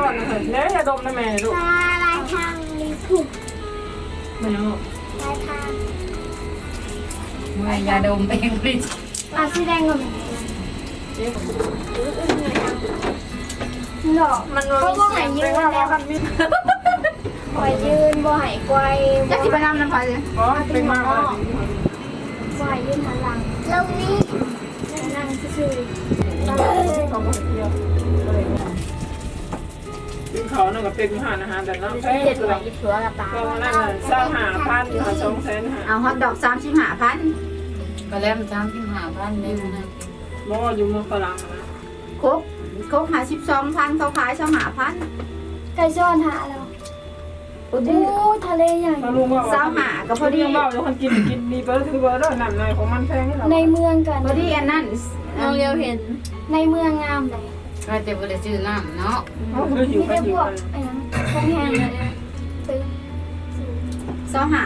ก่อนนะเนี่ยอย่าดมนะแม่ลูก ลายทางมีถูก ไม่เอา ลายทาง เมื่อยาดมเองบริษัท สีแดงก็มีหรอมันเขาบ่หายยืนแล้วหายยืนบ่หายไกว จะสิไปนำน้ำพายเลย อ๋อเป็นมาว่า บ่หายยืนหันหลังลงนี้นั่งซื่อ เขาบอกเที่ยวเขาเนี่ยก็เป็นมหาอาหารแต่น้ำแพ้ตัวละ ๆตัวกับตา ก็นั่นสร้างหาพันอยู่200,000 เอาฮอตดอก35,000ก็แล้ว35,000นี่นะ บ่อยู่เมืองฝรั่งนะ ครบ52,000เขาขาย25,000 ไก่ซ้อนหาแล้วโอ้ทะเลใหญ่ มาลุงว่า 25ก็พอดี ว่าอยู่คนกินดีเบอร์ถือเบอร์ด้วยนั่นในของมันแพงให้เรา ในเมืองกัน พอดีอันนั้น น้องเลียวเห็นในเมืองงามเลย ก็จะบ่ได้ซื้อน้ำเนาะ เขาคือหิว มี กั แต่ นอ พ ยู่ วกไอ้นั้นพวกแห้งเลยตึ้ง 25,000 หา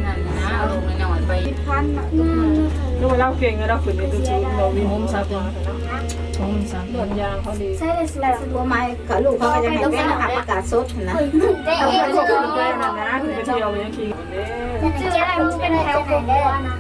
นั่นนะเอาลงหน่อยๆไป1,000 ดูเราเก่งเราฝึกในตัวชูเรามีมุมซับมาเดือนยางเขาดี ใช่เลยสิ บัวไม้เขาลูกเขาก็จะให้เป็นอาหารอากาศสดนะ แต่ เขา เอ๋ ไป จะ เที่ยวนั่นนะคือไปเที่ยวยังขี่กันเด้ เจออะไรมึงเป็นแถวผมว่านะ